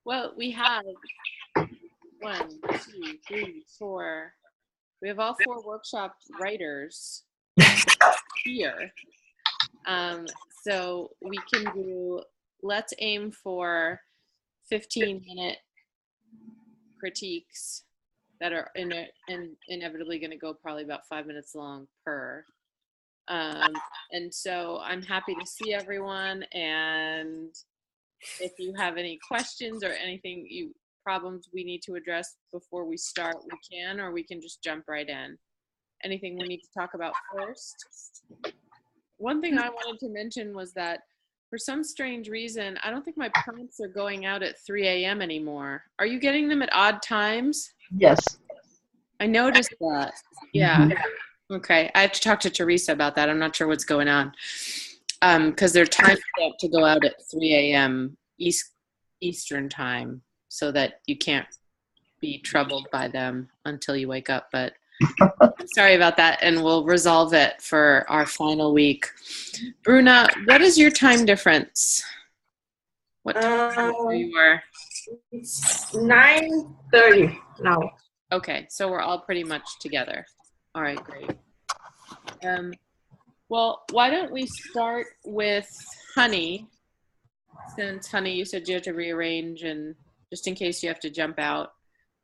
Well, we have 1, 2, 3, 4. We have all 4 workshop writers here. So we can do, let's aim for 15-minute critiques that are inevitably going to go probably about 5 minutes long per. And so I'm happy to see everyone, and if you have any questions or anything, problems we need to address before we start, we can, or we can just jump right in. Anything we need to talk about first? One thing I wanted to mention was that for some strange reason, I don't think my prompts are going out at 3 a.m. anymore. Are you getting them at odd times? Yes. I noticed that. Yeah. Okay. I have to talk to Teresa about that. I'm not sure what's going on. Because they're timed to go out at 3 a.m. Eastern time, so that you can't be troubled by them until you wake up. But I'm sorry about that, and we'll resolve it for our final week. Bruna, what is your time difference? What time are you? It's 9:30 now. Okay, so we're all pretty much together. All right, great. Well, why don't we start with Honey, since Honey, you said you have to rearrange, and just in case you have to jump out,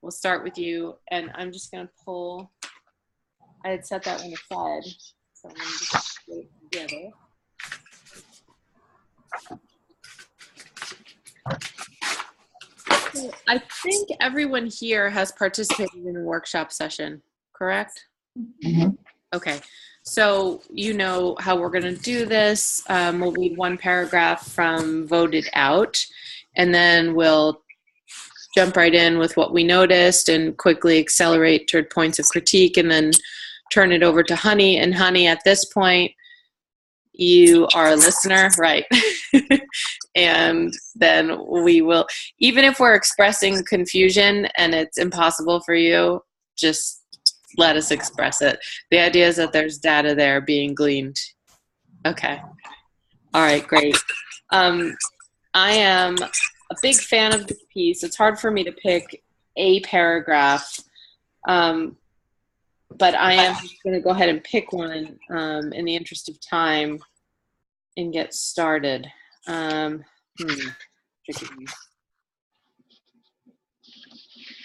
we'll start with you. And I'm just going to pull, I had set that one aside, so I'm going to just get it together. So I think everyone here has participated in a workshop session, correct? Mm-hmm. Okay. So you know how we're going to do this. We'll read one paragraph from Voted Out, and then we'll jump right in with what we noticed and quickly accelerate toward points of critique, and then turn it over to Honey. And Honey, at this point, you are a listener, right? And then we will, even if we're expressing confusion and it's impossible for you, just let us express it. The idea is that there's data there being gleaned. Okay. All right, great. I am a big fan of this piece. It's hard for me to pick a paragraph, but I am going to go ahead and pick one in the interest of time and get started.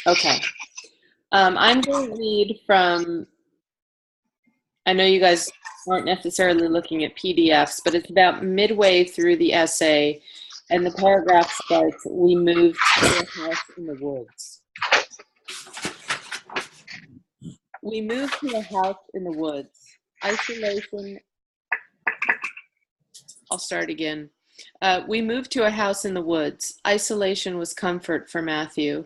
Okay. I'm going to read from, I know you guys aren't necessarily looking at PDFs, but it's about midway through the essay, and the paragraph starts, "We moved to a house in the woods." We moved to a house in the woods. Isolation. I'll start again. We moved to a house in the woods. Isolation was comfort for Matthew.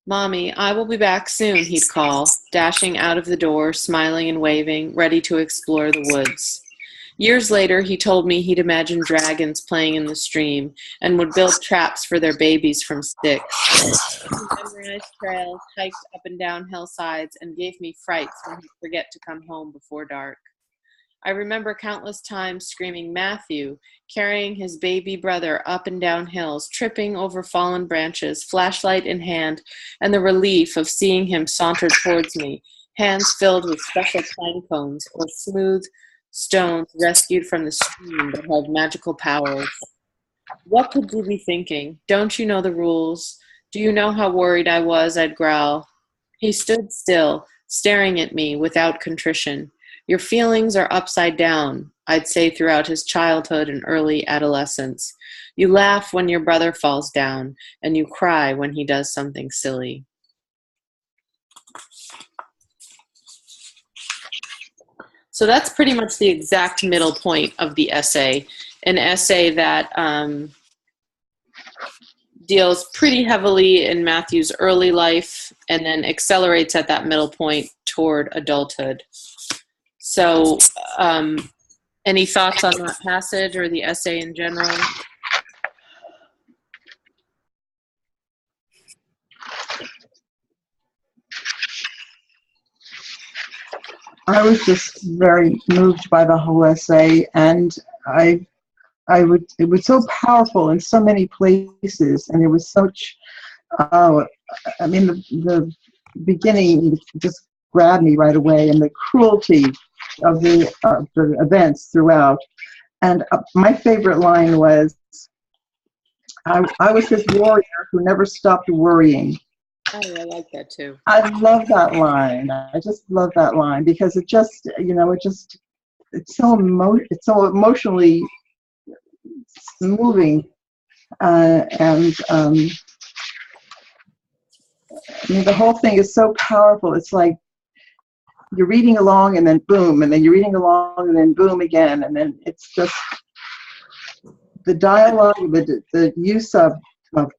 "Mommy, I will be back soon," he'd call, dashing out of the door, smiling and waving, ready to explore the woods. Years later, he told me he'd imagined dragons playing in the stream and would build traps for their babies from sticks. He memorized trails, hiked up and down hillsides, and gave me frights when he'd forget to come home before dark. I remember countless times screaming, "Matthew," carrying his baby brother up and down hills, tripping over fallen branches, flashlight in hand, and the relief of seeing him saunter towards me, hands filled with special pine cones or smooth stones rescued from the stream that held magical powers. "What could you be thinking? Don't you know the rules? Do you know how worried I was?" I'd growl. He stood still, staring at me without contrition. "Your feelings are upside down," I'd say throughout his childhood and early adolescence. "You laugh when your brother falls down, and you cry when he does something silly." So that's pretty much the exact middle point of the essay, an essay that deals pretty heavily in Matthew's early life and then accelerates at that middle point toward adulthood. So any thoughts on that passage or the essay in general? I was just very moved by the whole essay, and it was so powerful in so many places, and there was such Oh, I mean, the beginning just grabbed me right away, and the cruelty of the events throughout. And my favorite line was, I was his warrior who never stopped worrying. Oh, I like that too. I love that line. I just love that line because it just, it's so emotionally moving. And I mean, the whole thing is so powerful. It's like you're reading along and then boom, and then you're reading along and then boom again. And then it's just the dialogue, the use of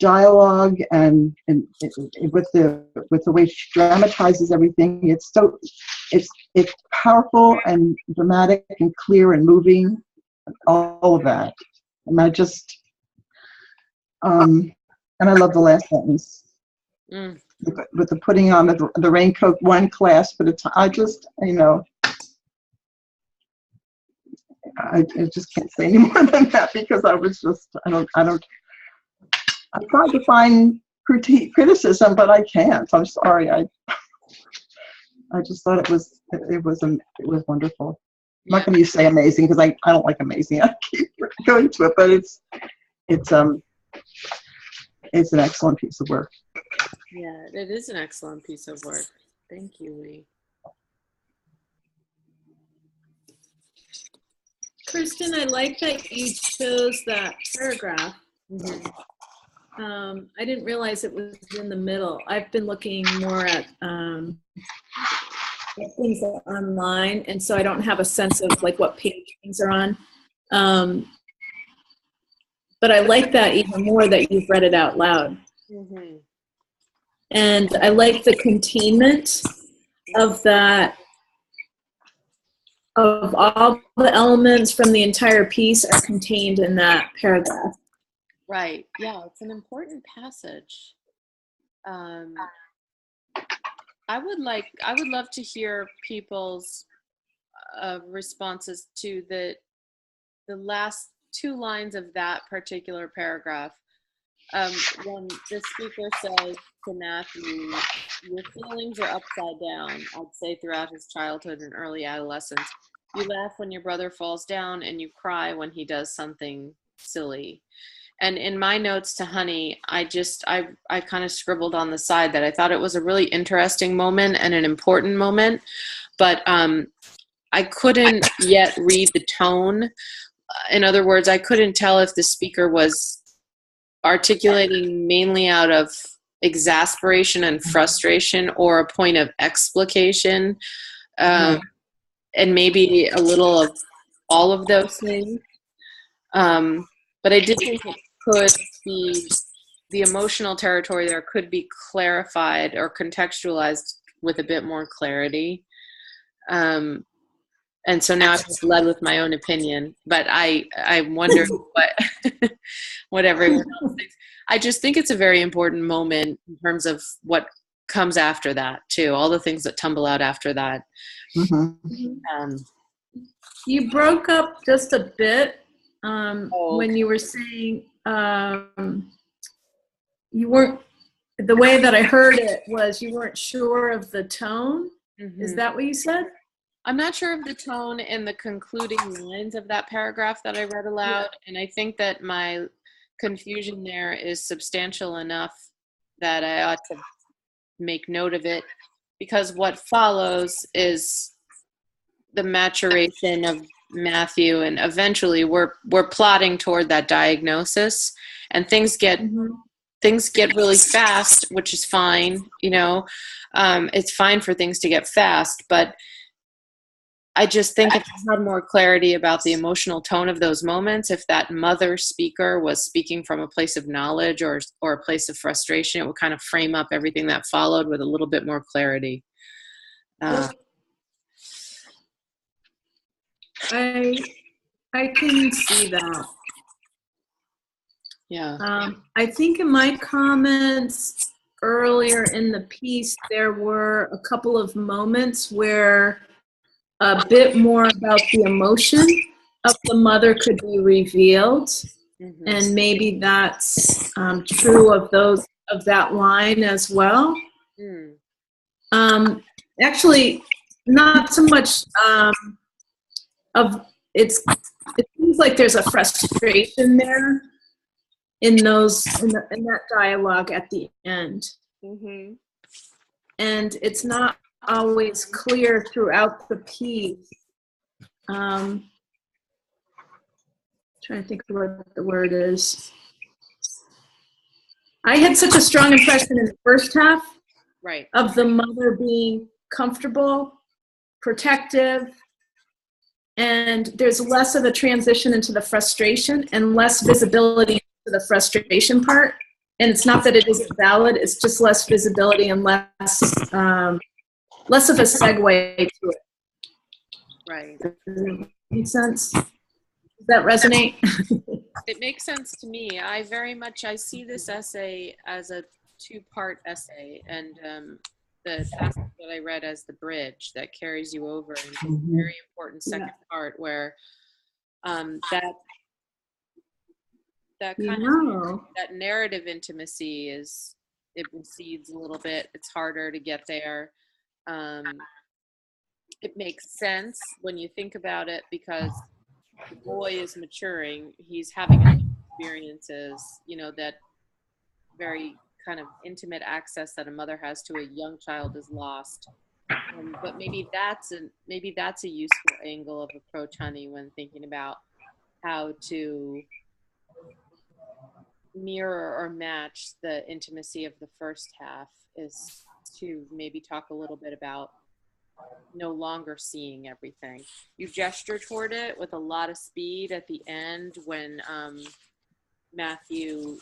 dialogue and with the way she dramatizes everything. It's powerful and dramatic and clear and moving, all of that. And I just, and I love the last sentence. With the putting on the raincoat one clasp at a time. I just, I just can't say any more than that because I was just, I tried to find criticism, but I can't. I'm sorry. I just thought it was wonderful. I'm not going to say amazing because I don't like amazing. I keep going to it, but it's an excellent piece of work. Yeah, it is an excellent piece of work. Thank you, Lee. Kristen, I like that you chose that paragraph. I didn't realize it was in the middle. I've been looking more at things online, and so I don't have a sense of like what page things are on. But I like that even more that you've read it out loud. And I like the containment of that, of all the elements from the entire piece are contained in that paragraph. Right. Yeah, it's an important passage. I would love to hear people's responses to the last two lines of that particular paragraph. When the speaker says to Matthew, your feelings are upside down, I'd say throughout his childhood and early adolescence. You laugh when your brother falls down and you cry when he does something silly. And in my notes to Honey, I kind of scribbled on the side that I thought it was a really interesting moment and an important moment, but I couldn't yet read the tone. In other words, I couldn't tell if the speaker was articulating mainly out of exasperation and frustration or a point of explication, and maybe a little of all of those things. But I did think it could be, the emotional territory there could be clarified or contextualized with a bit more clarity. And so now I've just led with my own opinion, but I wonder what everyone else thinks. I just think it's a very important moment in terms of what comes after that too, all the things that tumble out after that. You broke up just a bit when you were saying you weren't, the way that I heard it was you weren't sure of the tone. Is that what you said? I'm not sure of the tone in the concluding lines of that paragraph that I read aloud, and I think that my confusion there is substantial enough that I ought to make note of it, because what follows is the maturation of Matthew, and eventually we're plotting toward that diagnosis, and things get really fast, which is fine. It's fine for things to get fast, but I just think if I had more clarity about the emotional tone of those moments, if that mother speaker was speaking from a place of knowledge or a place of frustration, it would kind of frame up everything that followed with a little bit more clarity. I can see that. Yeah. I think in my comments earlier in the piece, there were a couple of moments where a bit more about the emotion of the mother could be revealed. And maybe that's true of those of that line as well. Mm. Actually, not so much of it's. It seems like there's a frustration there in that dialogue at the end, Mm-hmm. and it's not always clear throughout the piece. Trying to think of what the word is. I had such a strong impression in the first half Right. of the mother being comfortable, protective, and there's less of a transition into the frustration and less visibility into the frustration part. And it's not that it isn't valid, it's just less visibility and less of a segue to it. Right. Does that make sense? Does that resonate? It makes sense to me. I see this essay as a two-part essay, and the passage that I read as the bridge that carries you over into a very important second part where that kind of that narrative intimacy it recedes a little bit. It's harder to get there. It makes sense when you think about it because the boy is maturing. He's having experiences, that very kind of intimate access that a mother has to a young child is lost. But maybe that's a useful angle of approach, honey, when thinking about how to mirror or match the intimacy of the first half is to maybe talk a little bit about no longer seeing everything. You gesture toward it with a lot of speed at the end when Matthew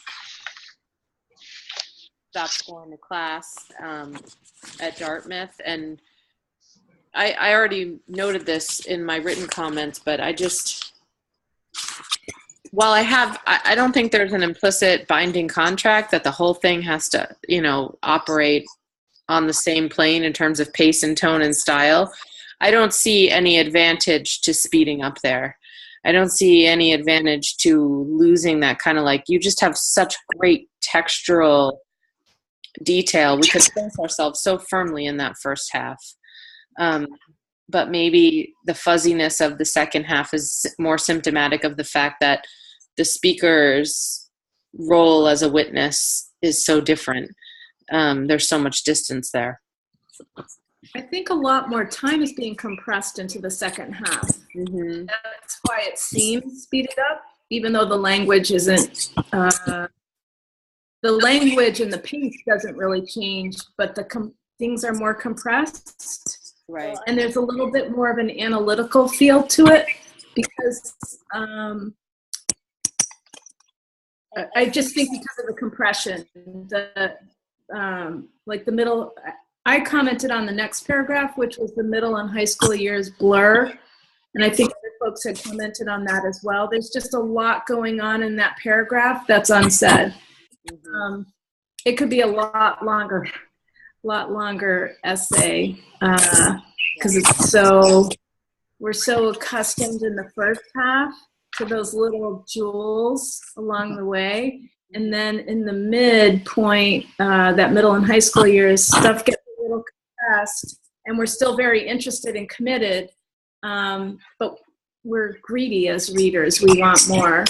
stops going to class at Dartmouth. And I already noted this in my written comments, but I don't think there's an implicit binding contract that the whole thing has to, operate on the same plane in terms of pace and tone and style. I don't see any advantage to speeding up there. I don't see any advantage to losing that kind of you just have such great textural detail. We could place ourselves so firmly in that first half. But maybe the fuzziness of the second half is more symptomatic of the fact that the speaker's role as a witness is so different. There's so much distance there. I think a lot more time is being compressed into the second half. Mm-hmm. That's why it seems speeded up, even though the language isn't. The language and the pace doesn't really change, but things are more compressed. Right. And there's a little bit more of an analytical feel to it because I just think because of the compression, the middle. I commented on the next paragraph, which was the middle and high school years blur, and I think other folks had commented on that as well. There's just a lot going on in that paragraph that's unsaid. Mm-hmm. It could be a lot longer essay because we're so accustomed in the first half to those little jewels along the way, and then in the midpoint, that middle and high school years, stuff gets a little compressed, and we're still very interested and committed, but we're greedy as readers. We want more.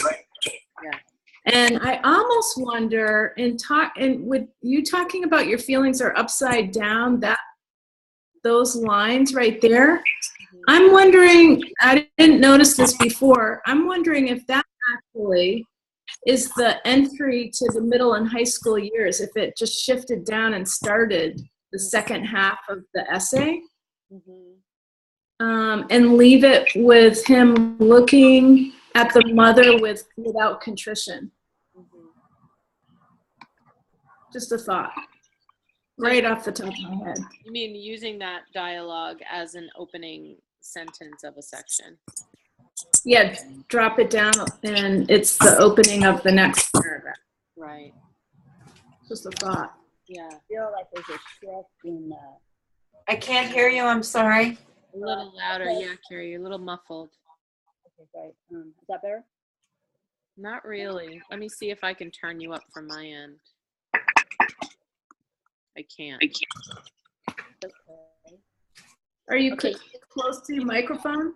Yeah. And I almost wonder, and with you talking about your feelings are upside down, those lines right there, I'm wondering, I didn't notice this before, I'm wondering if that actually is the entry to the middle and high school years, if it just shifted down and started the second half of the essay. Mm-hmm. And leave it with him looking at the mother without contrition. Mm-hmm. Just a thought. Right off the top of my head. You mean using that dialogue as an opening sentence of a section? Yeah, drop it down and it's the opening of the next paragraph. Right. Just a thought. Yeah. I feel like there's a shift in I can't hear you, I'm sorry. A little louder, yeah, Carrie, you're a little muffled. okay, great. Is that better? Not really. Let me see if I can turn you up from my end. I can't. Okay. Are you Okay. close to your microphone?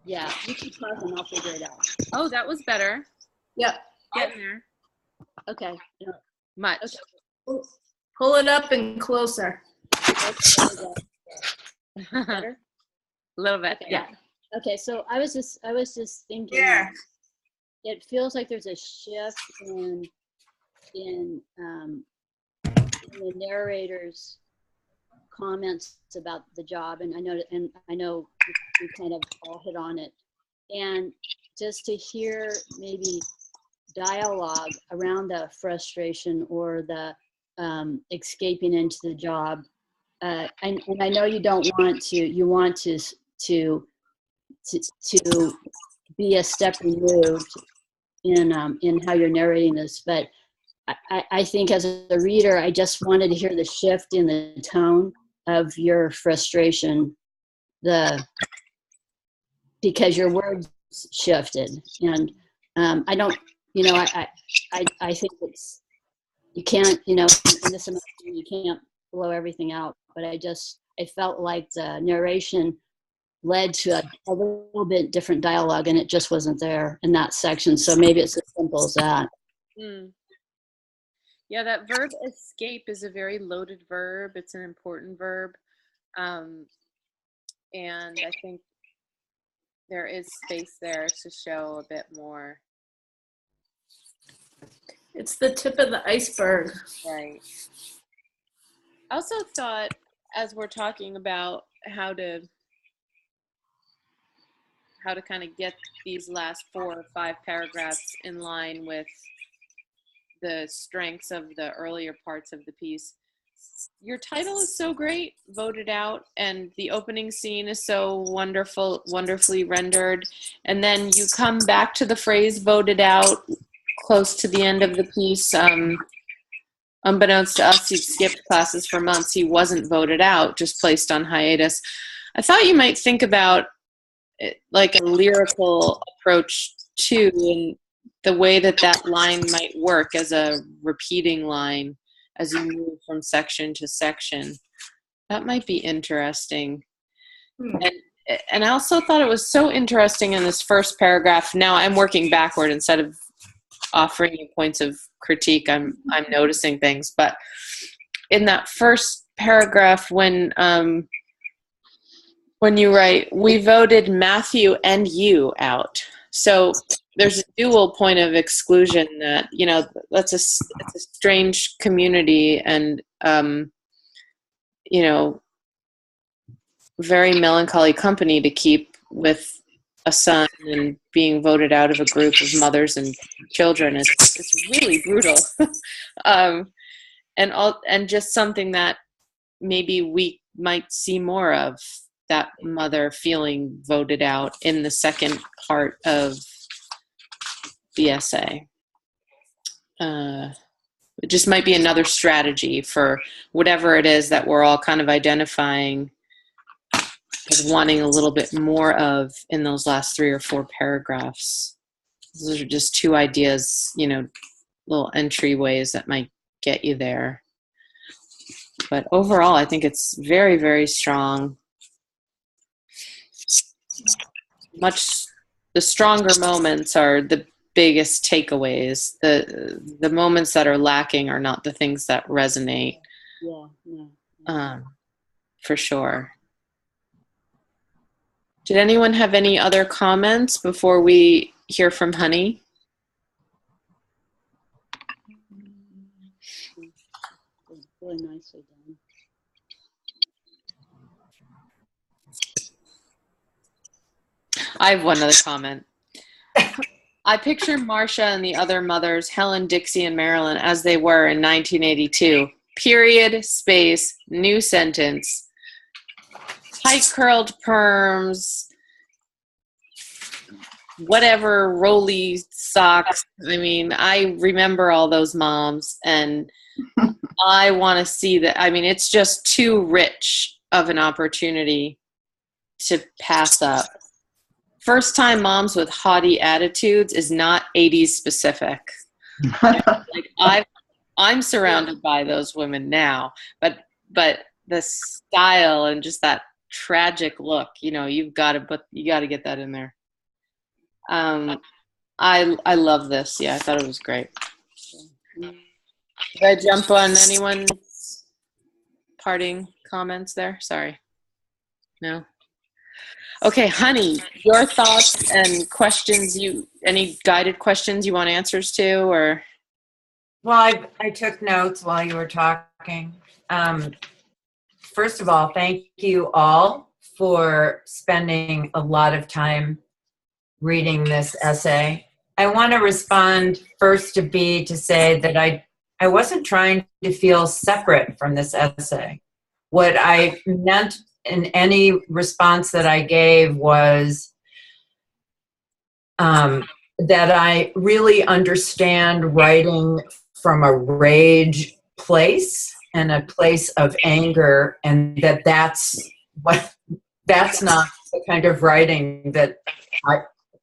Yeah, you keep talking, I'll figure it out. Oh, that was better. Yep. Getting there. Okay. No, Much. okay. Pull it up and closer. Okay, A better? little bit. Okay. Yeah. Okay, so I was just thinking. Yeah. It feels like there's a shift in the narrator's comments about the job, and I know we kind of all hit on it, and just to hear maybe dialogue around the frustration or the escaping into the job, and I know you don't want to. You want to be a step removed in how you're narrating this, but I think as a reader, I just wanted to hear the shift in the tone of your frustration, because your words shifted, and I don't, I think you can't, in this emotion, you can't blow everything out, but I felt like the narration led to a little bit different dialogue, and it just wasn't there in that section. So maybe it's as simple as that. Yeah, that verb escape is a very loaded verb. It's an important verb. And I think there is space there to show a bit more. It's the tip of the iceberg. Right. I also thought, as we're talking about how to kind of get these last 4 or 5 paragraphs in line with the strengths of the earlier parts of the piece. Your title is so great, Voted Out, and the opening scene is so wonderfully rendered. And then you come back to the phrase voted out close to the end of the piece. Unbeknownst to us, he'd skipped classes for months. He wasn't voted out, just placed on hiatus. I thought you might think about it, like a lyrical approach too, and the way that line might work as a repeating line as you move from section to section. That might be interesting. And I also thought it was so interesting in this first paragraph. Now I'm working backward instead of offering you points of critique. I'm noticing things. But in that first paragraph, when you write, we voted Matthew and you out. So there's a dual point of exclusion that, that's it's a strange community and, very melancholy company to keep with a son and being voted out of a group of mothers and children. It's really brutal. And just something that maybe we might see more of, that mother feeling voted out in the second part of the essay. It just might be another strategy for whatever it is that we're all kind of identifying as wanting a little bit more of in those last 3 or 4 paragraphs. Those are just 2 ideas, little entryways that might get you there. But overall, I think it's very, very strong. The stronger moments are the biggest takeaways. The moments that are lacking are not the things that resonate. Yeah. For sure. Did anyone have any other comments before we hear from Honey? Really nicely done. I have one other comment. I picture Marcia and the other mothers, Helen, Dixie, and Marilyn, as they were in 1982. Period, space, new sentence. Tight curled perms, whatever, rolly socks. I mean, I remember all those moms, and I want to see that. I mean, it's just too rich of an opportunity to pass up. First time moms with haughty attitudes is not 80s specific. Like I'm surrounded by those women now, but the style and just that tragic look, you got to get that in there. I love this. Yeah, I thought it was great. Did I jump on anyone's parting comments there? Sorry. No. Okay, honey, your thoughts and questions, any guided questions you want answers to, or? Well, I took notes while you were talking. First of all, thank you all for spending a lot of time reading this essay. I want to respond first to B, to say that I wasn't trying to feel separate from this essay. What I meant in any response that I gave was that I really understand writing from a rage place and a place of anger, and that's not the kind of writing that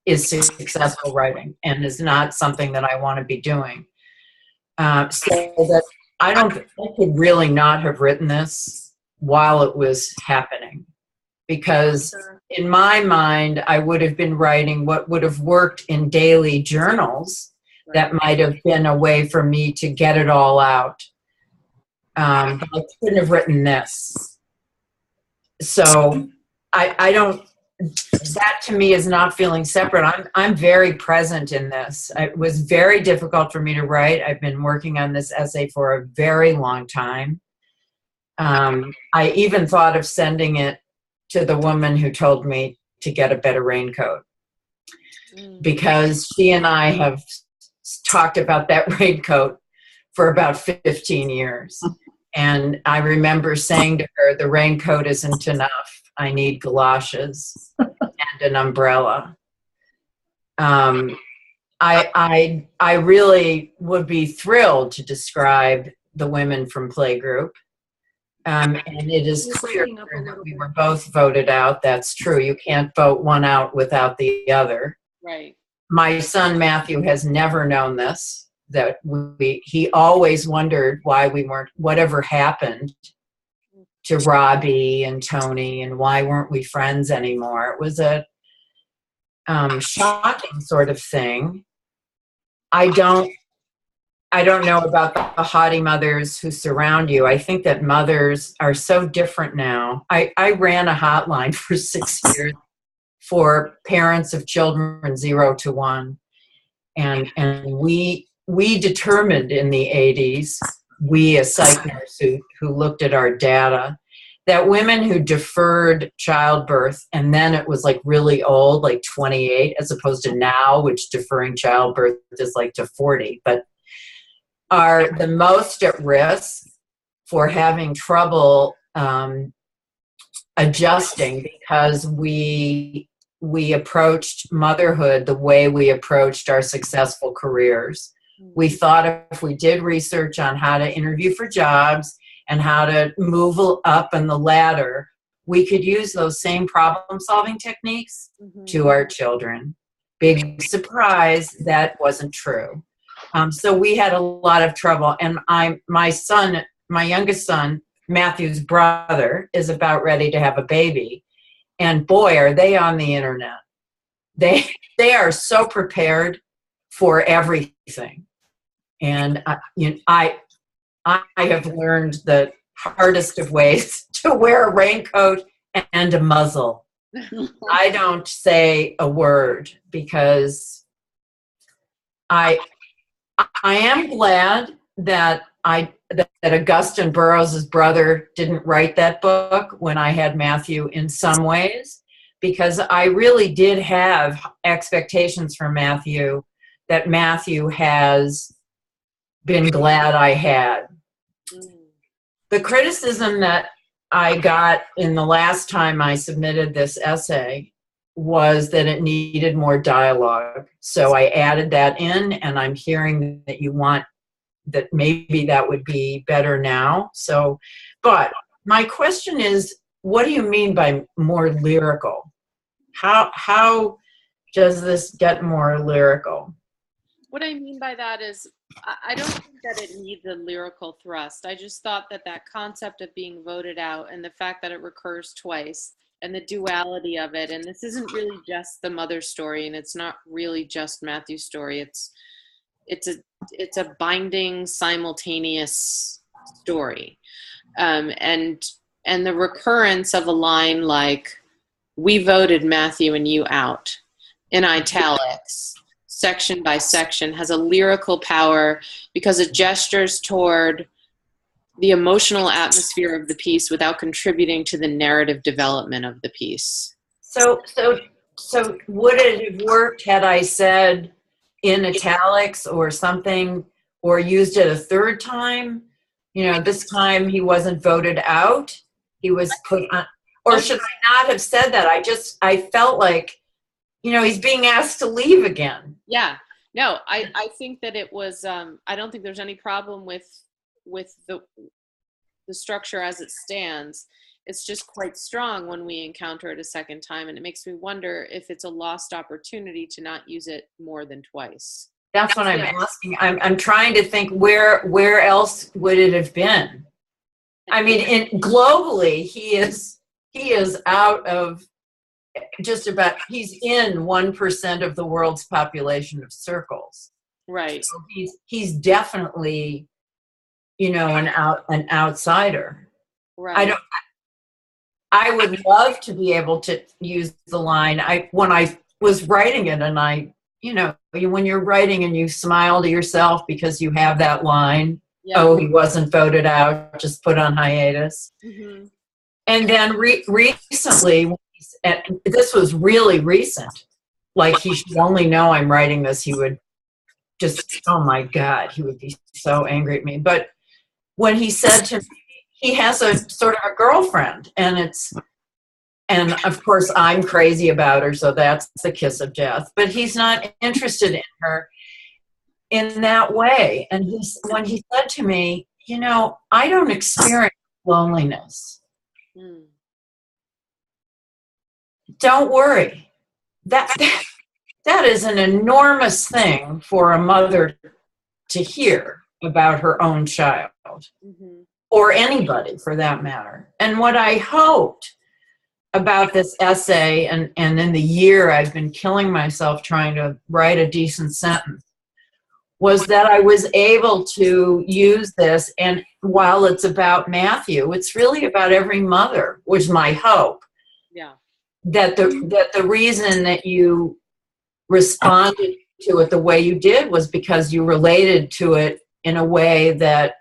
is successful writing, and is not something that I want to be doing. So that I could really not have written this while it was happening, because in my mind, I would have been writing what would have worked in daily journals that might have been a way for me to get it all out. But I couldn't have written this. So I don't, that to me is not feeling separate. I'm very present in this. It was very difficult for me to write. I've been working on this essay for a very long time. I even thought of sending it to the woman who told me to get a better raincoat, because she and I have talked about that raincoat for about 15 years. And I remember saying to her, the raincoat isn't enough. I need galoshes and an umbrella. I really would be thrilled to describe the women from Playgroup. And it is clear that we were both voted out. That's true. You can't vote one out without the other. Right. My son Matthew has never known this, that he always wondered why we weren't, whatever happened to Robbie and Tony, and why weren't we friends anymore. It was a shocking sort of thing. I don't know about the haughty mothers who surround you. I think that mothers are so different now. I ran a hotline for 6 years for parents of children 0 to 1. And we determined in the 80s, we as psych nurses who looked at our data, that women who deferred childbirth, and then it was like really old, like 28, as opposed to now, which deferring childbirth is like to 40, but are the most at risk for having trouble adjusting, because we approached motherhood the way we approached our successful careers. We thought if we did research on how to interview for jobs and how to move up on the ladder, we could use those same problem-solving techniques to our children. Big surprise, that wasn't true. So we had a lot of trouble. And my youngest son, Matthew's brother, is about ready to have a baby. And boy, are they on the internet. They are so prepared for everything. And I have learned the hardest of ways to wear a raincoat and a muzzle. I don't say a word, because I am glad that Augustine Burroughs' brother didn't write that book when I had Matthew, in some ways, because I really did have expectations for Matthew that Matthew has been glad I had. The criticism that I got in the last time I submitted this essay was that it needed more dialogue. So I added that in, and I'm hearing that you want that maybe that would be better now. So, but my question is, what do you mean by more lyrical? How does this get more lyrical? What I mean by that is I don't think that it needs a lyrical thrust. I just thought that that concept of being voted out and the fact that it recurs twice and the duality of it, and this isn't really just the mother story, and it's not really just Matthew's story. It's a binding, simultaneous story, and the recurrence of a line like "We voted Matthew and you out" in italics, section by section, has a lyrical power because it gestures toward the emotional atmosphere of the piece without contributing to the narrative development of the piece. So would it have worked had I said in italics or something, or used it a third time? You know, this time he wasn't voted out, he was put on, or should I not have said that? I felt like, you know, he's being asked to leave again. Yeah, no, I think that it was, I don't think there's any problem with the structure as it stands. It's just quite strong when we encounter it a second time, and it makes me wonder if it's a lost opportunity to not use it more than twice. That's what I'm asking. I'm trying to think where else would it have been? I mean, globally, he is out of just about, he's in 1% of the world's population of circles. Right. So he's definitely, you know, an outsider. Right. I would love to be able to use the line. When I was writing it, and you know, when you're writing and you smile to yourself because you have that line, Yeah. Oh, he wasn't voted out, just put on hiatus. Mm-hmm. And then recently, and this was really recent, like he should only know I'm writing this, he would just, oh my God, he would be so angry at me. But when he said to me, he has a sort of a girlfriend, and of course I'm crazy about her, so that's the kiss of death, but he's not interested in her in that way. And when he said to me, you know, I don't experience loneliness. Mm. Don't worry. That is an enormous thing for a mother to hear about her own child. Mm-hmm. Or anybody for that matter. And what I hoped about this essay, and in the year I've been killing myself trying to write a decent sentence, was that I was able to use this, and while it's about Matthew, it's really about every mother, was my hope. Yeah. That the reason that you responded to it the way you did was because you related to it in a way that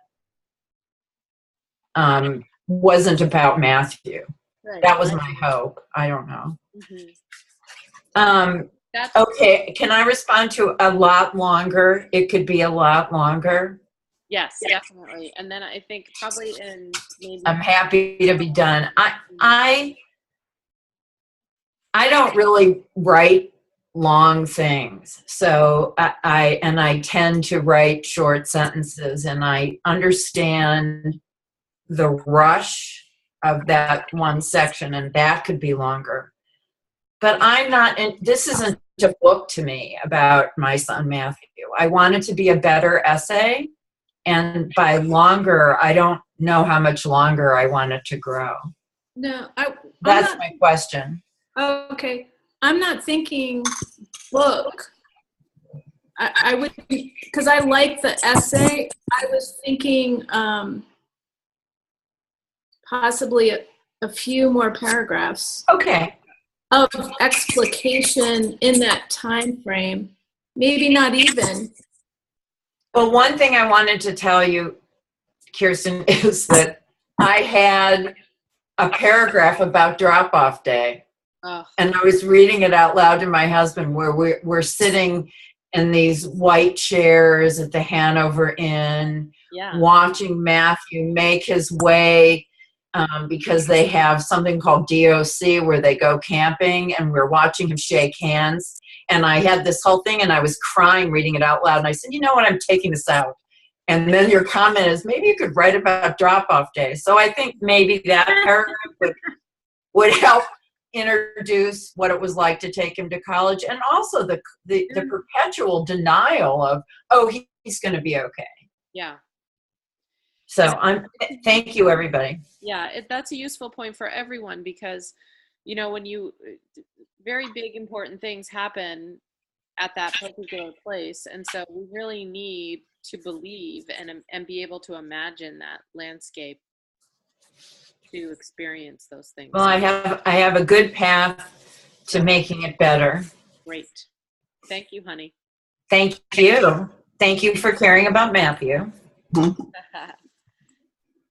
wasn't about Matthew. Right. That was my hope. I don't know. Mm-hmm. Okay, can I respond to a lot longer? It could be a lot longer. Yes, definitely. And then I think probably in maybe. I'm happy to be done. I don't really write long things, so I tend to write short sentences, and I understand the rush of that one section, and that could be longer. But I'm not, this isn't a book to me about my son Matthew. I want it to be a better essay, and by longer, I don't know how much longer I want it to grow. No, That's my question. Okay, I'm not thinking book. I would, because I like the essay. I was thinking possibly a few more paragraphs. Okay. Of explication in that time frame. Maybe not even. Well, one thing I wanted to tell you, Kirsten, is that I had a paragraph about drop-off day. Oh. And I was reading it out loud to my husband, where we're sitting in these white chairs at the Hanover Inn, watching Matthew make his way, because they have something called DOC where they go camping, and we're watching him shake hands. And I had this whole thing, and I was crying reading it out loud. And I said, you know what, I'm taking this out. And then your comment is, maybe you could write about drop-off day. So I think maybe that paragraph would help introduce what it was like to take him to college, and also the perpetual denial of, oh, He's going to be okay. Yeah. So thank you, everybody. Yeah, that's a useful point for everyone because, you know, when very big important things happen at that particular place, and so we really need to believe and be able to imagine that landscape to experience those things. Well, I have a good path to making it better. Great. Thank you, honey. Thank you. Thank you for caring about Matthew. It's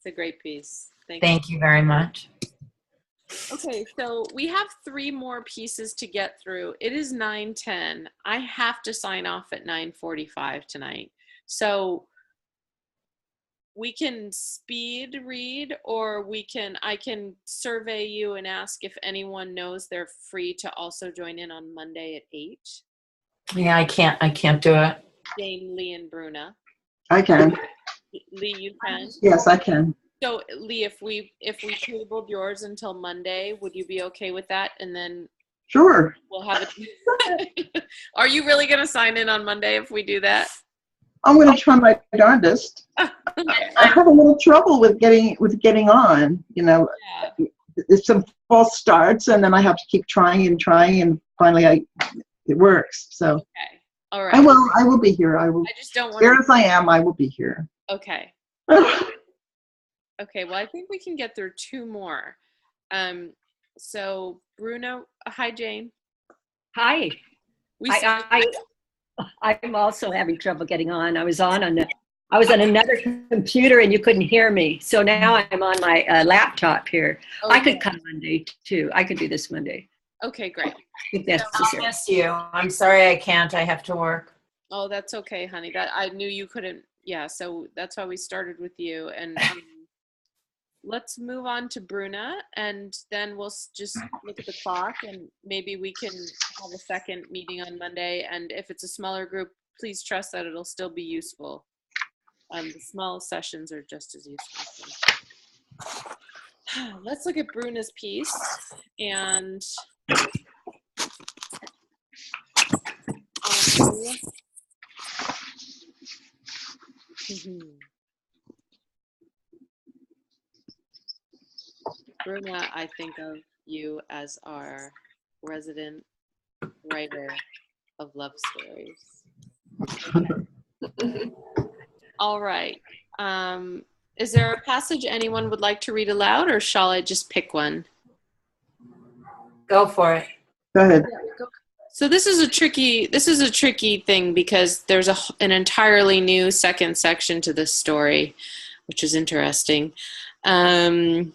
a great piece. Thank you very much. Okay, so we have 3 more pieces to get through. It is 9:10. I have to sign off at 9:45 tonight. So we can speed read, or I can survey you and ask if anyone knows they're free to also join in on Monday at 8. Yeah, I can't do it. Jane, Lee, and Bruna. I can. Lee, you can? Yes, I can. So Lee, if we tabled yours until Monday, would you be okay with that? And then Sure. we'll have it. Are you really going to sign in on Monday if we do that? I'm going to try my darndest. I have a little trouble with getting on. You know, Yeah. It's some false starts, and then I have to keep trying, and finally it works. So Okay. All right. I will be here. I just don't want Scared as I am, I will be here. Okay. Okay. Well, I think we can get through 2 more. So Bruno, hi Jane. Hi. I'm also having trouble getting on. I was on another computer and you couldn't hear me. So now I'm on my laptop here. Oh, I could come Monday too. I could do this Monday Okay, great. if I'll necessary. miss you. I'm sorry I can't. I have to work. Oh, that's okay, honey. That I knew you couldn't. Yeah, so that's why we started with you. And let's move on to Bruna, and then we'll just look at the clock, and maybe we can have a second meeting on Monday. And if it's a smaller group, please trust that it'll still be useful. The small sessions are just as useful. So. Let's look at Bruna's piece, and Bruna, I think of you as our resident writer of love stories. Okay. All right. Is there a passage anyone would like to read aloud, or shall I just pick one? Go for it. Go ahead. So this is a tricky thing because there's an entirely new second section to this story, which is interesting. And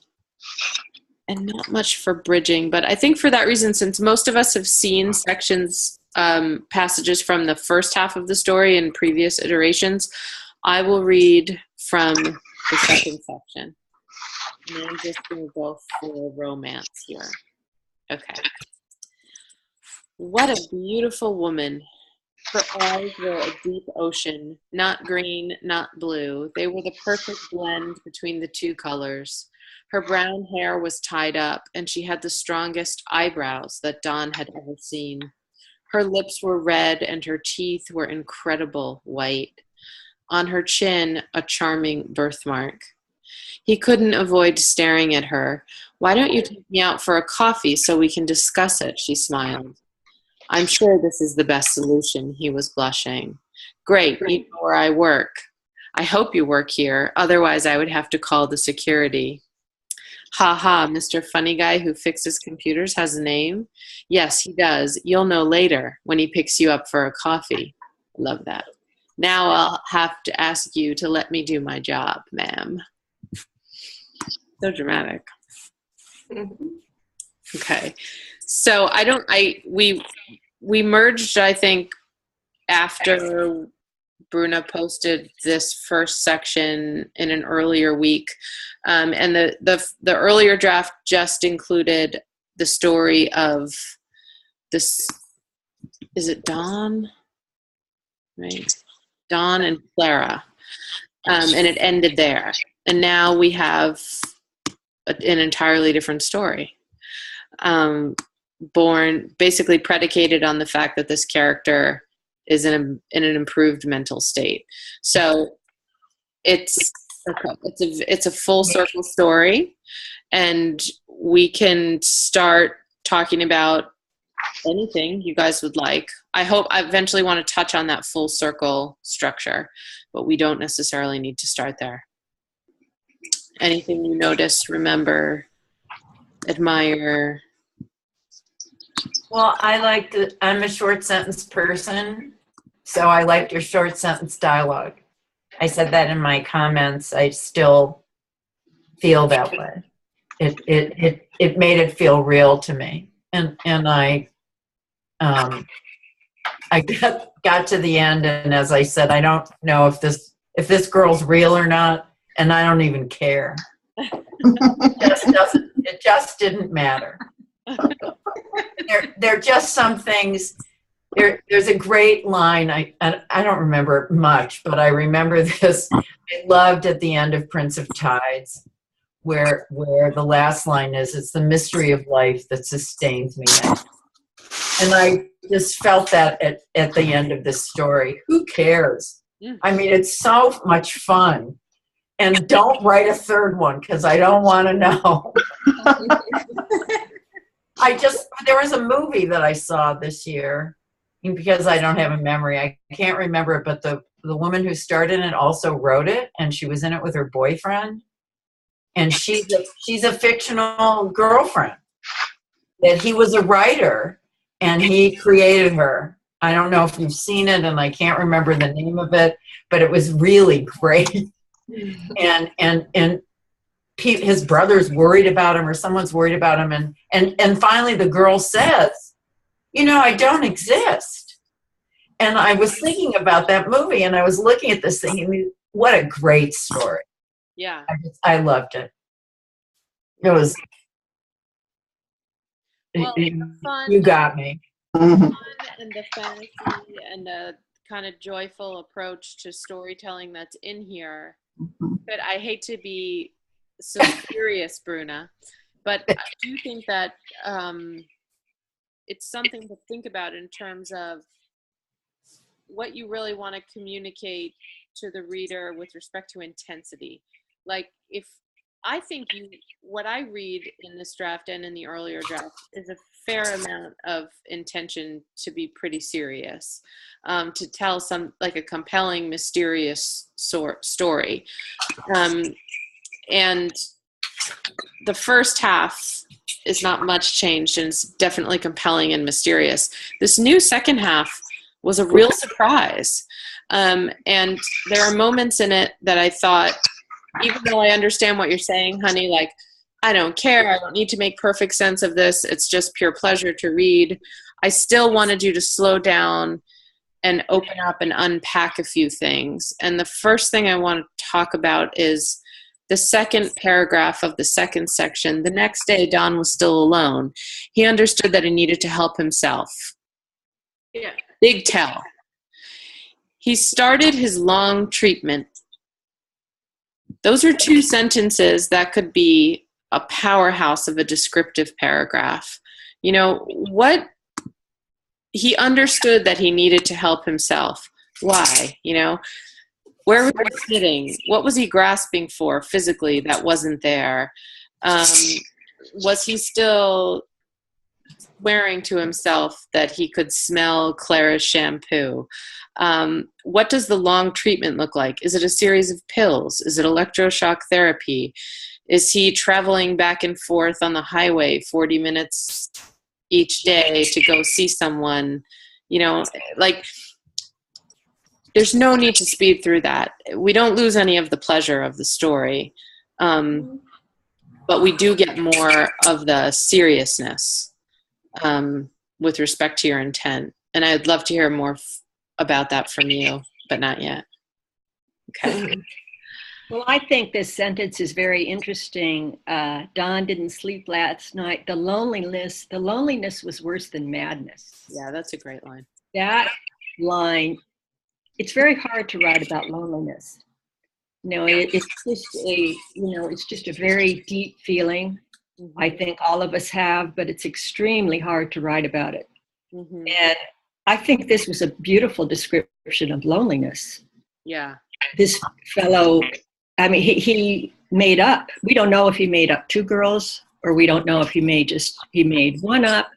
not much for bridging, but I think for that reason, since most of us have seen passages from the first half of the story in previous iterations, I will read from the second section. And I'm just going to go for romance here. Okay. What a beautiful woman. Her eyes were a deep ocean, not green, not blue. They were the perfect blend between the 2 colors. Her brown hair was tied up, and she had the strongest eyebrows that Don had ever seen. Her lips were red, and her teeth were incredible white. On her chin, a charming birthmark. He couldn't avoid staring at her. Why don't you take me out for a coffee so we can discuss it? She smiled. I'm sure this is the best solution. He was blushing. Great, you know where I work. I hope you work here. Otherwise, I would have to call the security. Ha ha, Mr. Funny Guy who fixes computers has a name? Yes, he does. You'll know later when he picks you up for a coffee. Love that. Now I'll have to ask you to let me do my job, ma'am. So dramatic. Okay. So we merged, I think, after Bruna posted this first section in an earlier week. And the earlier draft just included the story of this, is it Dawn? Right. Dawn and Clara. And it ended there. And now we have an entirely different story. Basically predicated on the fact that this character is in an improved mental state. So it's a full circle story, and we can start talking about anything you guys would like. I eventually want to touch on that full circle structure, but we don't necessarily need to start there. Anything you notice, remember, admire? Well, I'm a short sentence person, so I liked your short sentence dialogue. I said that in my comments. I still feel that way. It made it feel real to me, and I got to the end, and as I said, I don't know if this girl's real or not, and I don't even care. It just didn't matter. There are just some things. There's a great line. I don't remember much, but I remember this. I loved at the end of Prince of Tides, where the last line is, "It's the mystery of life that sustains me now." And I just felt that at the end of this story. Who cares? I mean, it's so much fun. And don't write a third one, because I don't want to know. There was a movie that I saw this year, because I don't have a memory. I can't remember it, but the woman who starred in it also wrote it, and she was in it with her boyfriend. And she's a fictional girlfriend. That he was a writer, and he created her. I don't know if you've seen it, and I can't remember the name of it, but it was really great. And his brother's worried about him, or someone's worried about him, and finally the girl says, "I don't exist." And I was thinking about that movie, and I was looking at this thing, and what a great story. Yeah. I loved it. It was, well, fun, you got me. Fun and the fantasy and the kind of joyful approach to storytelling that's in here. But I hate to be so serious, Bruna, but I do think that it's something to think about in terms of what you really want to communicate to the reader with respect to intensity. Like, I think what I read in this draft and in the earlier draft is a fair amount of intention to be pretty serious, to tell like a compelling, mysterious story. And the first half is not much changed, and it's definitely compelling and mysterious. This new second half was a real surprise. And there are moments in it that I thought, even though I understand what you're saying, honey, like, I don't care. I don't need to make perfect sense of this. It's just pure pleasure to read. I still wanted you to slow down and open up and unpack a few things. And the first thing I want to talk about is the second paragraph of the second section. The next day, Don was still alone. He understood that he needed to help himself. Yeah. Big tell. He started his long treatment. Those are two sentences that could be a powerhouse of a descriptive paragraph. What he understood that he needed to help himself. Why? Where was he sitting? What was he grasping for physically that wasn't there? Was he still swearing to himself that he could smell Clara's shampoo? What does the long treatment look like? Is it a series of pills? Is it electroshock therapy? Is he traveling back and forth on the highway 40 minutes each day to go see someone? There's no need to speed through that. We don't lose any of the pleasure of the story, but we do get more of the seriousness with respect to your intent. And I'd love to hear more about that from you, but not yet. Okay. Well, I think this sentence is very interesting. Don didn't sleep last night. The loneliness was worse than madness. Yeah, that's a great line. That line, it's very hard to write about loneliness. It's just a very deep feeling. Mm-hmm. I think all of us have, but it's extremely hard to write about it. Mm-hmm. And I think this was a beautiful description of loneliness. Yeah. This fellow, I mean, he made up. We don't know if he made up 2 girls, or we don't know if he made one up,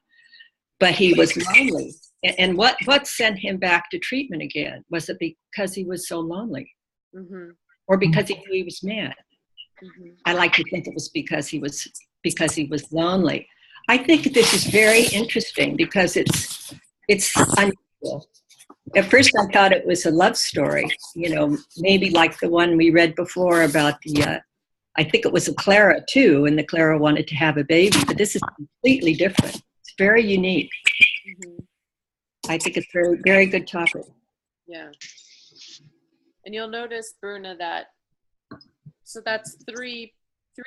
but he was lonely. And what sent him back to treatment again? Was it because he was so lonely? Mm-hmm. Or because he knew he was mad? Mm-hmm. I like to think it was because he was lonely. I think this is very interesting because it's unusual. At first I thought it was a love story, maybe like the one we read before about I think it was a Clara too, and the Clara wanted to have a baby, but this is completely different. It's very unique. Mm-hmm. I think it's a very, very good topic. Yeah. And you'll notice, Bruna, that so that's three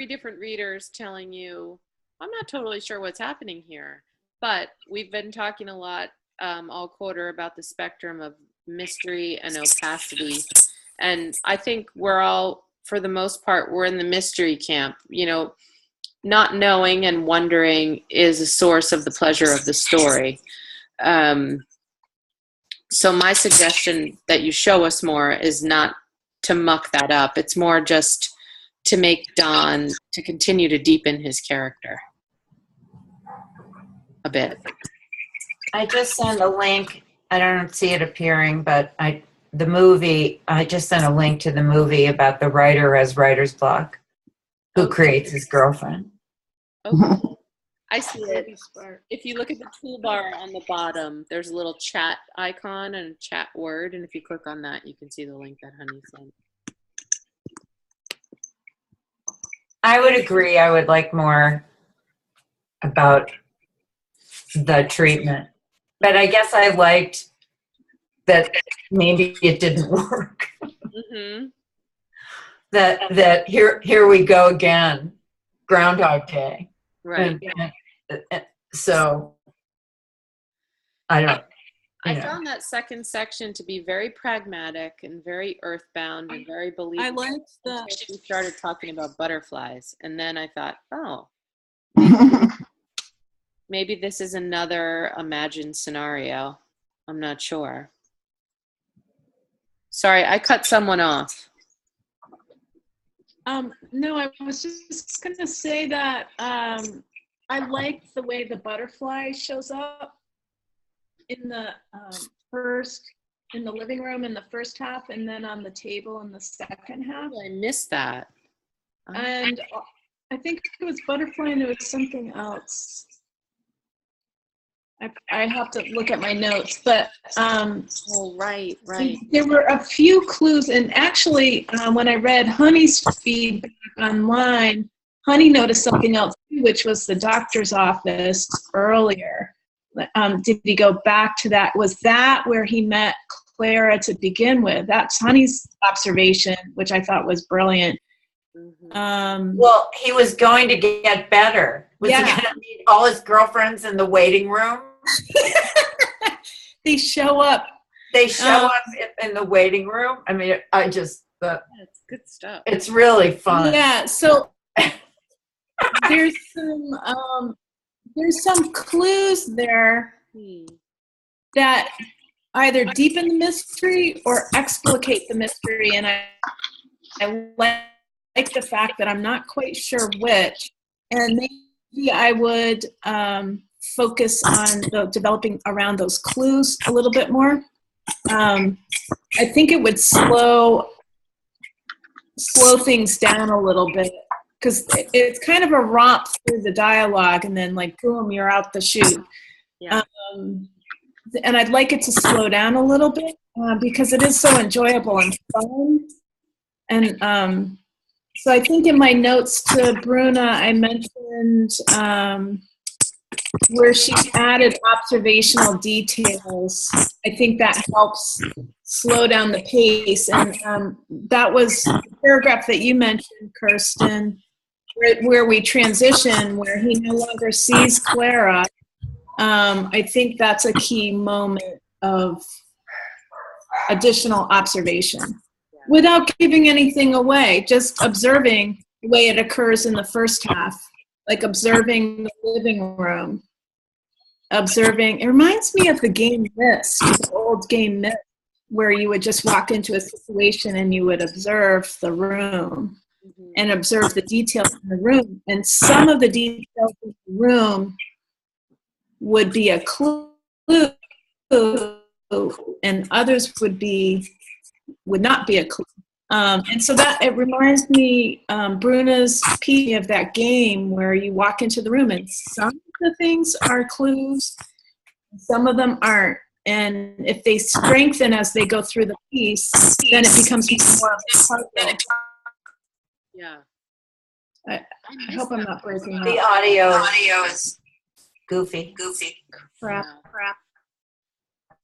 different readers telling you, I'm not totally sure what's happening here. But we've been talking a lot all quarter about the spectrum of mystery and opacity. And I think we're all, for the most part, we're in the mystery camp. Not knowing and wondering is a source of the pleasure of the story. So my suggestion that you show us more is not to muck that up. It's more just to make Don, to continue to deepen his character a bit. I just sent a link. I don't see it appearing, but I just sent a link to the movie about the writer as writer's block who creates his girlfriend. Okay. I see it. If you look at the toolbar on the bottom, there's a little chat icon and a chat word, and if you click on that, you can see the link that Honey sent. I would agree. I would like more about the treatment, but I guess I liked that maybe it didn't work. Mm-hmm. That here we go again, Groundhog Day. Right. And so I don't. I found that second section to be very pragmatic and very earthbound and very believable. I liked that. We started talking about butterflies, and then I thought, oh, maybe this is another imagined scenario. I'm not sure. Sorry, I cut someone off. No, I was just going to say that I liked the way the butterfly shows up in the in the living room in the first half, and then on the table in the second half. I missed that. And I think it was butterfly, and it was something else. I have to look at my notes, but oh, right. There were a few clues, and actually, when I read Honey's feedback online, Honey noticed something else too, which was the doctor's office earlier. Did he go back to that? Was that where he met Clara to begin with? That's Honey's observation, which I thought was brilliant. Mm-hmm. Well, he was going to get better. Was he going to meet all his girlfriends in the waiting room? They show up. They show up in the waiting room. I mean, it's good stuff. It's really fun. Yeah. So there's some clues there that either deepen the mystery or explicate the mystery, and I like the fact that I'm not quite sure which, and maybe I would focus on developing around those clues a little bit more. I think it would slow things down a little bit, because it's kind of a romp through the dialogue, and then like boom, you're out the chute. Yeah. And I'd like it to slow down a little bit because it is so enjoyable and fun. And so I think in my notes to Bruna, I mentioned where she added observational details. I think that helps slow down the pace. And that was the paragraph that you mentioned, Kirsten, where we transition, where he no longer sees Clara. I think that's a key moment of additional observation. Without giving anything away, just observing the way it occurs in the first half, like observing the living room. observing. It reminds me of the game Myst, the old game Myst, where you would just walk into a situation and you would observe the room and observe the details in the room. And some of the details in the room would be a clue, and others would not be a clue. And so that it reminds me, Bruna's piece of that game where you walk into the room and some of the things are clues, some of them aren't. And if they strengthen as they go through the piece, then it becomes more of a puzzle. Yeah. I hope I'm not breaking up. The audio is goofy. Crap.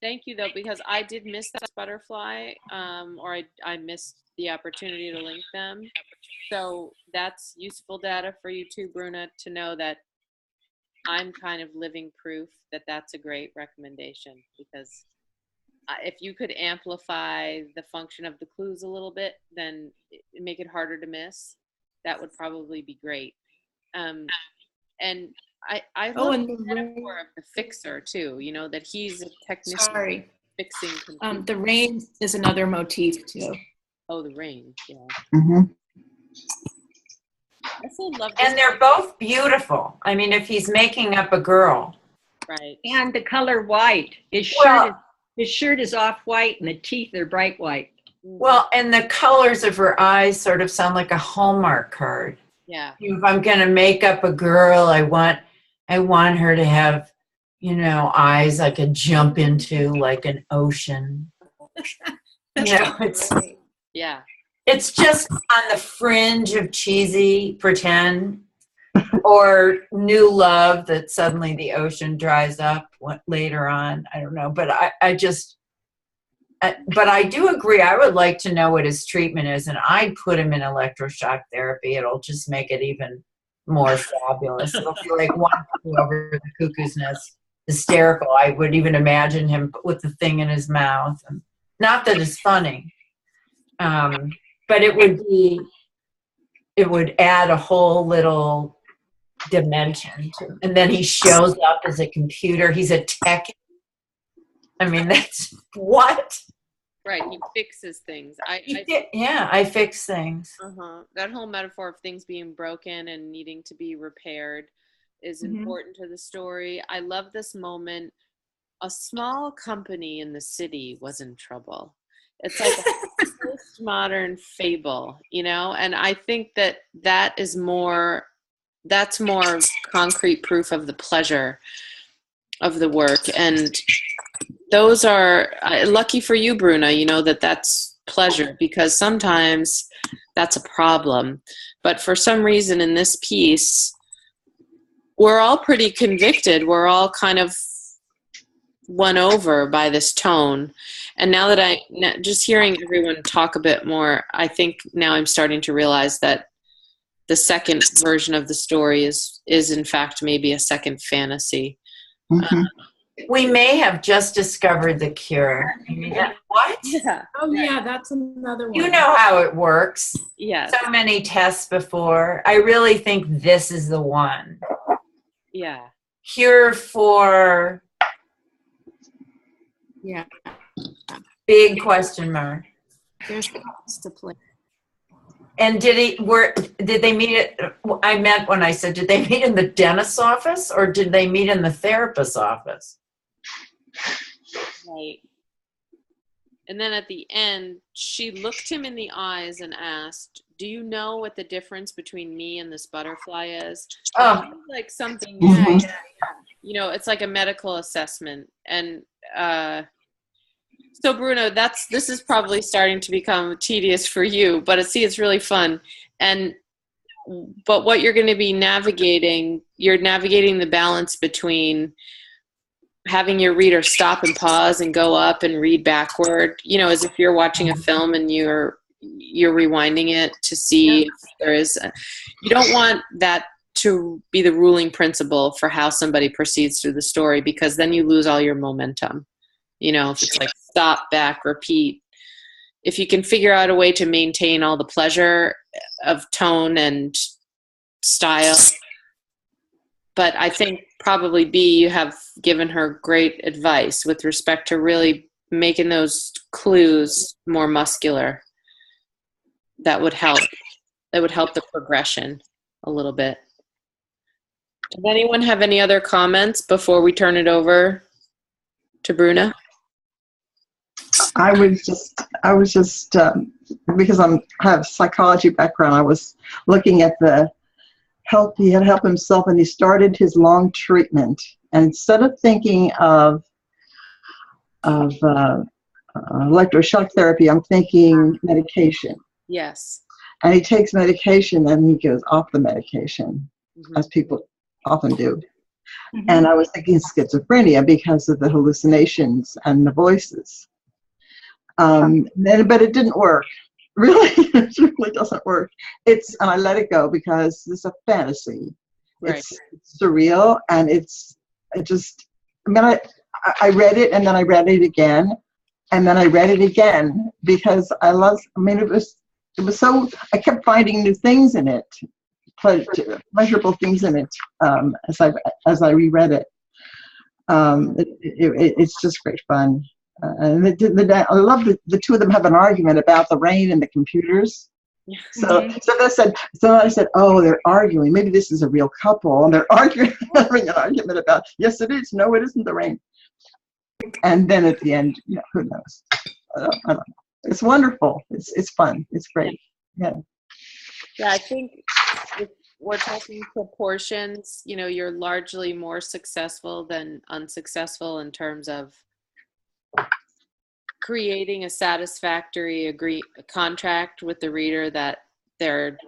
Thank you, though, because I did miss that butterfly, or I missed the opportunity to link them. So that's useful data for you too, Bruna, to know that I'm kind of living proof that that's a great recommendation, because if you could amplify the function of the clues a little bit, then make it harder to miss. That would probably be great. And I love the metaphor of the fixer too, you know, that he's a technician fixing computers. The rain is another motif too. Oh, the rain, yeah. Mm-hmm. I so love this. And they're both beautiful. I mean, if he's making up a girl. Right. And the color white. His shirt is off-white and the teeth are bright white. Well, and the colors of her eyes sort of sound like a Hallmark card. Yeah. If I'm going to make up a girl, I want her to have, you know, eyes I could jump into like an ocean. You know, it's just on the fringe of cheesy pretend or new love that suddenly the ocean dries up later on. I don't know, but but I do agree. I would like to know what his treatment is, and I'd put him in electroshock therapy. It'll just make it even more fabulous. It'll be like one flew over the cuckoo's nest, hysterical. I would even imagine him with the thing in his mouth. And not that it's funny, but it would add a whole little dimension to. And then he shows up as a computer. He's a tech. I mean, that's what. Right, he fixes things. I fix things. That whole metaphor of things being broken and needing to be repaired is important to the story. I love this moment. A small company in the city was in trouble. It's like a postmodern fable, you know? And I think that's more concrete proof of the pleasure of the work. And those are lucky for you, Bruna, you know, that's pleasure, because sometimes that's a problem. But for some reason in this piece, we're all pretty convicted. We're all kind of won over by this tone. And now that just hearing everyone talk a bit more, I think now I'm starting to realize that the second version of the story is in fact maybe a second fantasy. We may have just discovered the cure. What? Yeah. Oh, yeah, that's another one. You know how it works. Yeah. So many tests before. I really think this is the one. Yeah. Cure for. Yeah. Big question mark. There's lots to play. And did they meet at, I meant when I said, did they meet in the dentist's office or did they meet in the therapist's office? Right. And then at the end, she looked him in the eyes and asked, "Do you know what the difference between me and this butterfly is?" Oh. Like something, Mhm. you know, it's like a medical assessment. And so Bruno, this is probably starting to become tedious for you, but it's really fun. But what you're going to be navigating, you're navigating the balance between having your reader stop and pause and go up and read backward, you know, as if you're watching a film and you're rewinding it to see if there is you don't want that to be the ruling principle for how somebody proceeds through the story, because then you lose all your momentum. You know, if it's like stop, back, repeat. If you can figure out a way to maintain all the pleasure of tone and style, but I think probably B, you have given her great advice with respect to really making those clues more muscular. That would help. That would help the progression a little bit. Does anyone have any other comments before we turn it over to Bruna? I was just because I have a psychology background, I was looking at the help, he had to help himself, and he started his long treatment. And instead of thinking of electroshock therapy, I'm thinking medication. Yes. And he takes medication and he goes off the medication, as people often do. And I was thinking schizophrenia because of the hallucinations and the voices. But it didn't work. Really, it really doesn't work. And I let it go because it's a fantasy. Right. It's surreal, and I read it, and then I read it again, and then I read it again because it was so, I kept finding new things in it, pleasurable things in it, as I reread it. It's just great fun. And I love the two of them have an argument about the rain and the computers. So I said, oh, they're arguing. Maybe this is a real couple, and they're arguing, having an argument about, yes, it is. No, it isn't the rain. And then at the end, who knows? I don't know. It's wonderful. It's fun. It's great. Yeah. Yeah, I think if we're talking proportions, you're largely more successful than unsuccessful in terms of creating a satisfactory contract with the reader that they're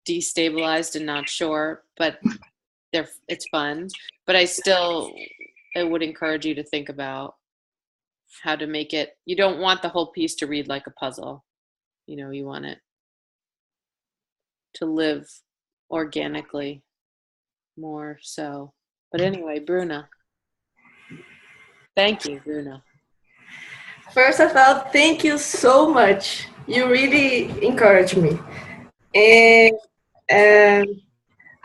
destabilized and not sure, but it's fun. But I would encourage you to think about how to make it. You don't want the whole piece to read like a puzzle. You want it to live organically more so. But anyway, Bruna. Thank you, Bruna. First of all, thank you so much. You really encouraged me. And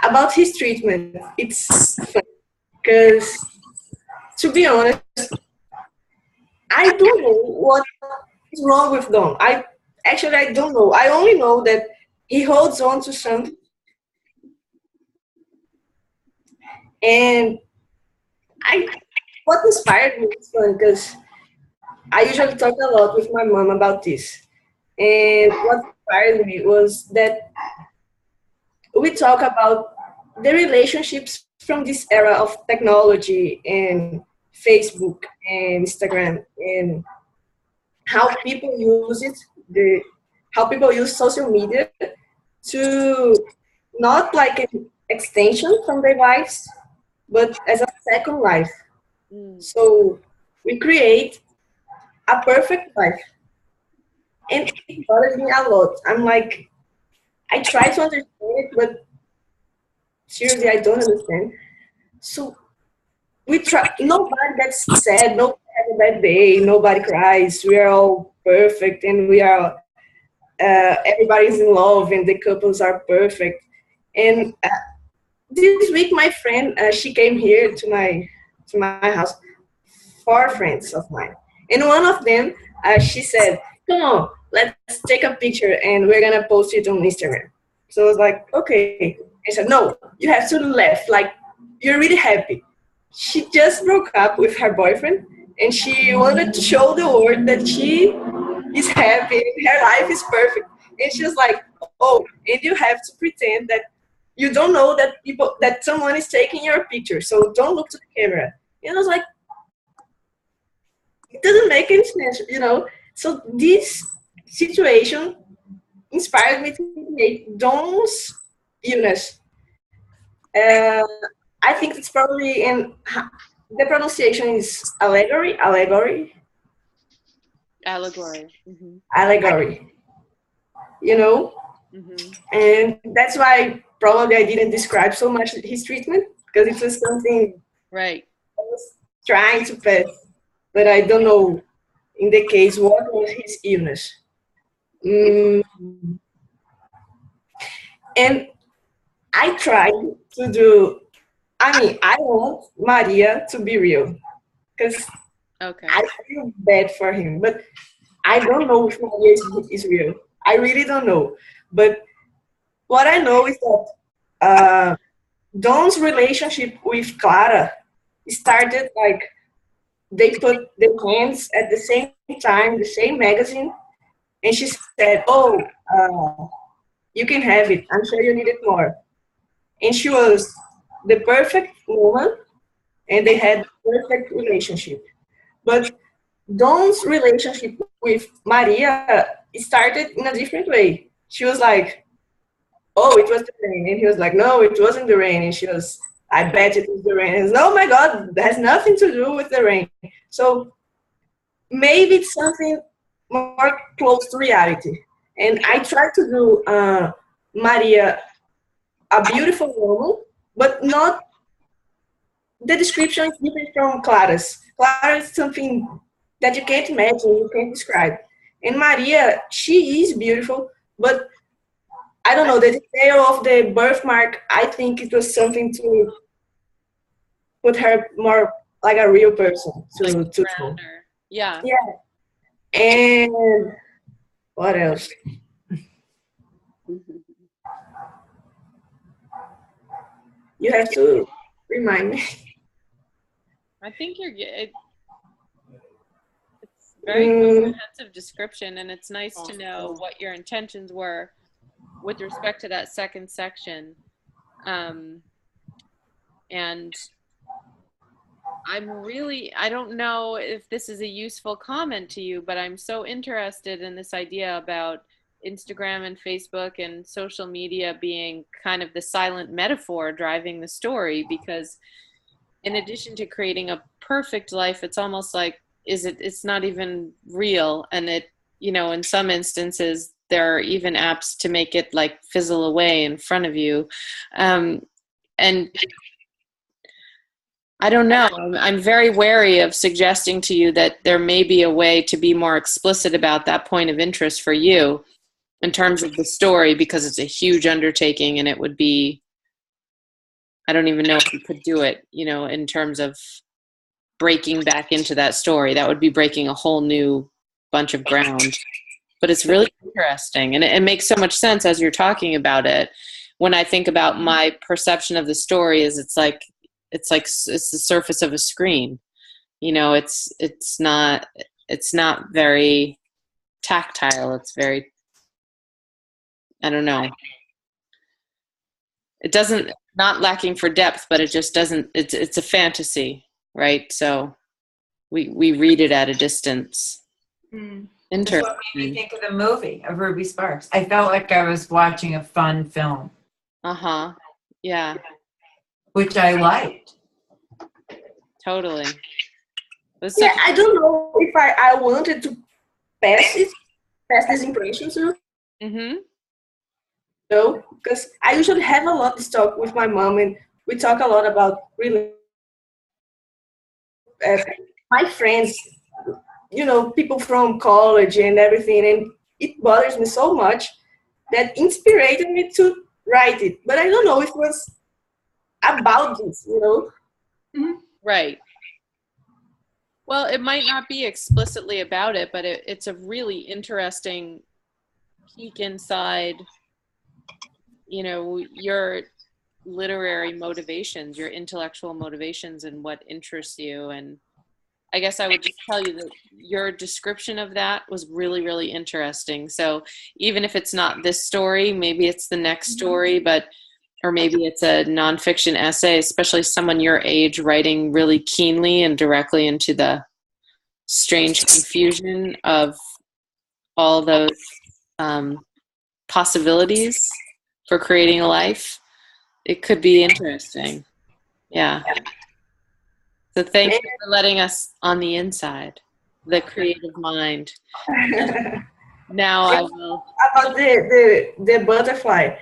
about his treatment, it's fun because, to be honest, I don't know what is wrong with Don. I don't know. I only know that he holds on to something. And what inspired me is fun because I usually talk a lot with my mom about this. And what inspired me was that we talk about the relationships from this era of technology and Facebook and Instagram and how people use it, how people use social media to not like an extension from their lives, but as a second life. So we create a perfect life. And it bothers me a lot. I'm like, I try to understand it, but seriously, I don't understand. So we try, nobody gets sad, nobody has a bad day, nobody cries. We are all perfect, and we are, everybody's in love, and the couples are perfect. And this week, my friend, she came here to my house, 4 friends of mine. And one of them, she said, come on, let's take a picture and we're going to post it on Instagram. So I was like, okay. I said, no, you have to laugh. Like, you're really happy. She just broke up with her boyfriend and she wanted to show the world that she is happy. Her life is perfect. And she was like, oh, and you have to pretend that you don't know that someone is taking your picture. So don't look to the camera. And I was like, it doesn't make any sense, So this situation inspired me to create Don's illness. I think it's probably the pronunciation is allegory. Mm-hmm. Allegory. And that's why probably I didn't describe so much his treatment because it was something right. I was trying to pass. But I don't know, in the case, what was his illness. And I tried to do I mean, I want Maria to be real because Okay. I feel bad for him, but I don't know if Maria is real. I really don't know. But what I know is that Don's relationship with Clara started like they put their hands at the same time, the same magazine, and she said, "Oh, you can have it. I'm sure you need it more." And she was the perfect woman, and they had the perfect relationship. But Don's relationship with Maria started in a different way. She was like, "Oh, it was the rain," and he was like, "No, it wasn't the rain," and she was, "I bet it was the rain." And oh my God, that has nothing to do with the rain. So maybe it's something more close to reality. And I tried to do Maria a beautiful woman, but not the description is different from Clara's. Clara is something that you can't imagine, you can't describe. And Maria, she is beautiful, but I don't know, the detail of the birthmark, I think it was something to put her more like a real person. Like To rounder. Yeah. Yeah. And what else? You have to remind me. I think it's very comprehensive description, and it's nice to know what your intentions were with respect to that second section. And I don't know if this is a useful comment to you, but I'm so interested in this idea about Instagram and Facebook and social media being kind of the silent metaphor driving the story, because in addition to creating a perfect life, it's almost like it's not even real. And it, in some instances, there are even apps to make it like fizzle away in front of you. And I don't know. I'm very wary of suggesting to you that there may be a way to be more explicit about that point of interest for you in terms of the story, because it's a huge undertaking, and it would be, I don't even know if you could do it, in terms of breaking back into that story. That would be breaking a whole new bunch of ground. But it's really interesting, and it makes so much sense as you're talking about it. When I think about my perception of the story, is it's the surface of a screen. It's not very tactile. It's very, I don't know. It doesn't, not lacking for depth, but it just doesn't, it's a fantasy, right? So we read it at a distance. Interesting. That's what made me think of the movie of Ruby Sparks. I felt like I was watching a fun film. Yeah. Which I liked. Totally. Yeah, I don't know if I wanted to pass this impression to. No, because I usually have a lot of talk with my mom, and we talk a lot about my friends, people from college and everything, and it bothers me so much that inspired me to write it. But I don't know if it was about this, Right. Well, it might not be explicitly about it, but it's a really interesting peek inside, your literary motivations, your intellectual motivations, and what interests you. And I guess I would just tell you that your description of that was really, really interesting. So even if it's not this story, maybe it's the next story, or maybe it's a nonfiction essay, especially someone your age writing really keenly and directly into the strange confusion of all those possibilities for creating a life. It could be interesting. Yeah. So thank you for letting us on the inside, the creative mind. Now I will. About the butterfly.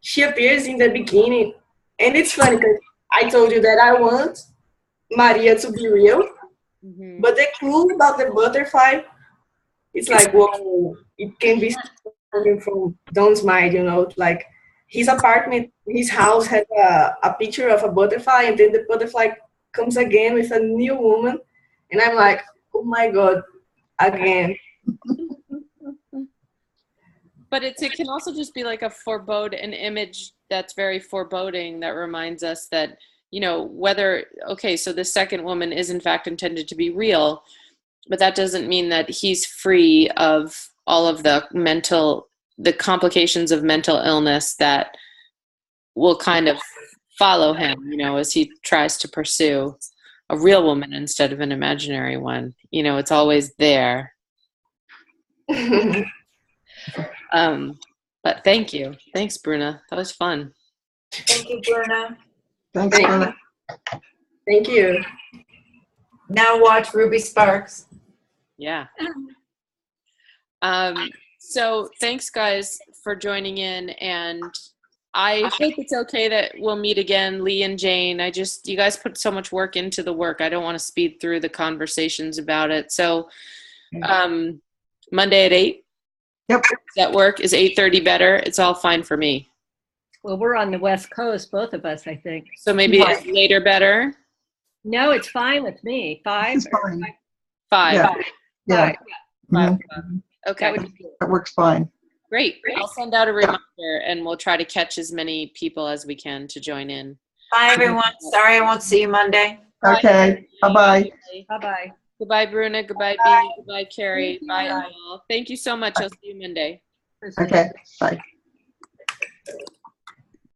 She appears in the beginning, and it's funny because I told you that I want Maria to be real, but the clue about the butterfly, it's like, whoa, it can be something from Don's mind, like his apartment, his house had a picture of a butterfly, and then the butterfly comes again with a new woman, and I'm like, oh my God, again. But it can also just be like an image that's very foreboding that reminds us that, you know, whether, okay, so the second woman is in fact intended to be real, but that doesn't mean that he's free of all of the complications of mental illness that will kind of follow him, you know, as he tries to pursue a real woman instead of an imaginary one. You know, it's always there. But thank you. Thanks, Bruna. That was fun. Thank you, Bruna. Thanks, Thank Bruna. Thank you. Now watch Ruby Sparks. Yeah. So thanks, guys, for joining in. And I hope it's okay that we'll meet again, Lee and Jane. You guys put so much work into the work. I don't want to speed through the conversations about it. So Monday at 8? Yep. Does that work? Is 8:30 better? It's all fine for me. Well, we're on the West Coast, both of us, I think. So maybe it's later better? No, it's fine with me. 5? It's fine. 5. Yeah. Yeah. 5. 5 Mhm. o'clock. That Okay. would be good. That works fine. Great. I'll send out a reminder and we'll try to catch as many people as we can to join in. Bye, everyone. Sorry I won't see you Monday. Okay. Bye-bye. Bye-bye. Goodbye, Bruna. Goodbye, Bea. Goodbye, Carrie. Bye, all. Thank you so much. I'll see you Monday. Okay. Bye.